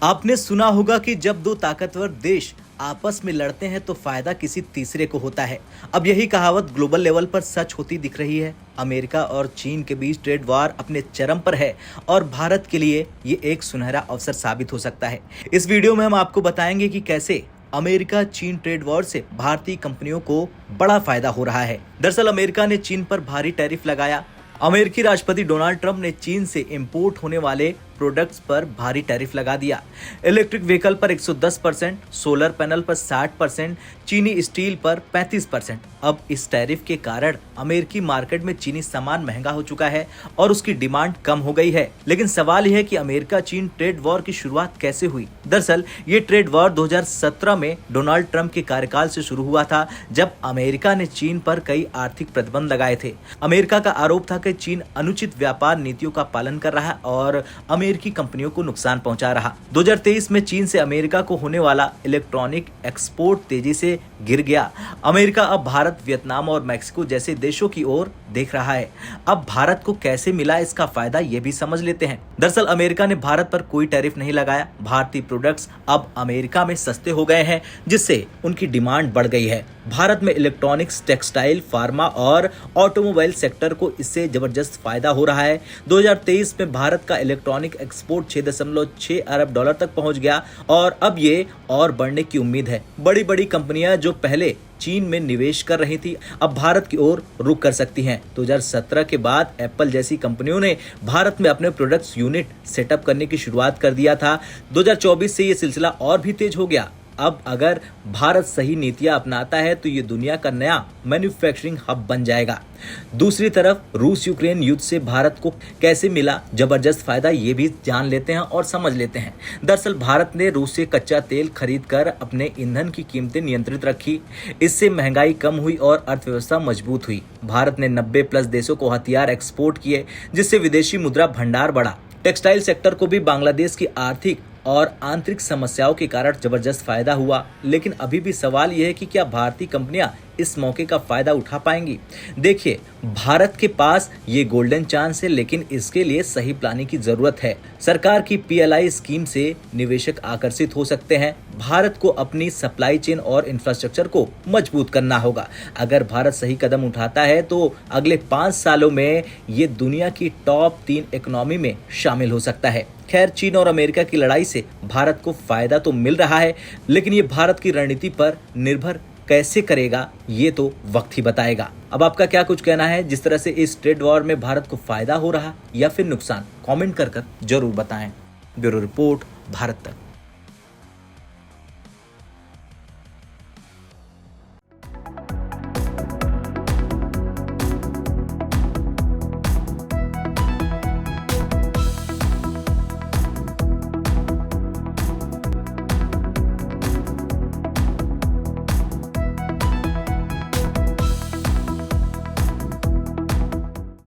आपने सुना होगा कि जब दो ताकतवर देश आपस में लड़ते हैं तो फायदा किसी तीसरे को होता है। अब यही कहावत ग्लोबल लेवल पर सच होती दिख रही है। अमेरिका और चीन के बीच ट्रेड वार अपने चरम पर है और भारत के लिए ये एक सुनहरा अवसर साबित हो सकता है। इस वीडियो में हम आपको बताएंगे कि कैसे अमेरिका चीन ट्रेड वॉर से भारतीय कंपनियों को बड़ा फायदा हो रहा है। दरअसल अमेरिका ने चीन पर भारी टैरिफ लगाया। अमेरिकी राष्ट्रपति डोनाल्ड ट्रंप ने चीन से इंपोर्ट होने वाले प्रोडक्ट्स पर भारी टैरिफ लगा दिया। इलेक्ट्रिक व्हीकल पर 110%, सोलर पैनल पर 60%, चीनी स्टील पर 35%। अब इस टैरिफ के कारण अमेरिकी मार्केट में चीनी सामान महंगा हो चुका है और उसकी डिमांड कम हो गई है। लेकिन सवाल यह है कि अमेरिका चीन ट्रेड वॉर की शुरुआत कैसे हुई। दरअसल ये ट्रेड वॉर 2017 में डोनाल्ड ट्रंप के कार्यकाल से शुरू हुआ था, जब अमेरिका ने चीन पर कई आर्थिक प्रतिबंध लगाए थे। अमेरिका का आरोप था कि चीन अनुचित व्यापार नीतियों का पालन कर रहा है और अमेरिकी कंपनियों को नुकसान पहुंचा रहा। 2023 में चीन से अमेरिका को होने वाला इलेक्ट्रॉनिक एक्सपोर्ट तेजी से गिर गया। अमेरिका अब भारत, वियतनाम और मैक्सिको जैसे देशों की ओर देख रहा है। अब भारत को कैसे मिला इसका फायदा ये भी समझ लेते हैं। दरअसल अमेरिका ने भारत पर कोई टैरिफ नहीं लगाया। भारतीय प्रोडक्ट्स अब अमेरिका में सस्ते हो गए हैं, जिससे उनकी डिमांड बढ़ गई है। भारत में इलेक्ट्रॉनिक्स, टेक्सटाइल, फार्मा और ऑटोमोबाइल सेक्टर को इससे जबरदस्त फायदा हो रहा है। 2023 में भारत का इलेक्ट्रॉनिक एक्सपोर्ट 6.6 अरब डॉलर तक पहुंच गया और अब ये और बढ़ने की उम्मीद है। बड़ी बड़ी कंपनियां जो पहले चीन में निवेश कर रही थी, अब भारत की ओर रुख कर सकती हैं। 2017 के बाद एप्पल जैसी कंपनियों ने भारत में अपने प्रोडक्ट्स यूनिट सेटअप करने की शुरुआत कर दिया था। 2024 से ये सिलसिला और भी तेज हो गया। अब अगर भारत सही नीतियां अपनाता है तो ये दुनिया का नया मैन्युफैक्चरिंग हब बन जाएगा। दूसरी तरफ रूस यूक्रेन युद्ध से भारत को कैसे मिला जबरदस्त फायदा, ये भी जान लेते हैं और समझ लेते हैं। दरअसल भारत ने रूस से कच्चा तेल खरीद कर अपने ईंधन की कीमतें नियंत्रित रखी। इससे महंगाई कम हुई और अर्थव्यवस्था मजबूत हुई। भारत ने 90+ देशों को हथियार एक्सपोर्ट किए, जिससे विदेशी मुद्रा भंडार बढ़ा। टेक्सटाइल सेक्टर को भी बांग्लादेश की आर्थिक और आंतरिक समस्याओं के कारण जबरदस्त फायदा हुआ। लेकिन अभी भी सवाल यह है कि क्या भारतीय कंपनियां इस मौके का फायदा उठा पाएंगी। देखिए, भारत के पास ये गोल्डन चांस है, लेकिन इसके लिए सही प्लानिंग की जरूरत है। सरकार की PLI स्कीम से निवेशक आकर्षित हो सकते हैं। भारत को अपनी सप्लाई चेन और इंफ्रास्ट्रक्चर को मजबूत करना होगा। अगर भारत सही कदम उठाता है तो अगले 5 सालों में ये दुनिया की टॉप 3 इकोनॉमी में शामिल हो सकता है। खैर, चीन और अमेरिका की लड़ाई से भारत को फायदा तो मिल रहा है, लेकिन ये भारत की रणनीति पर निर्भर कैसे करेगा ये तो वक्त ही बताएगा। अब आपका क्या कुछ कहना है जिस तरह से इस ट्रेड वॉर में भारत को फायदा हो रहा या फिर नुकसान? कमेंट कर जरूर बताएं। ब्यूरो रिपोर्ट, भारत तक।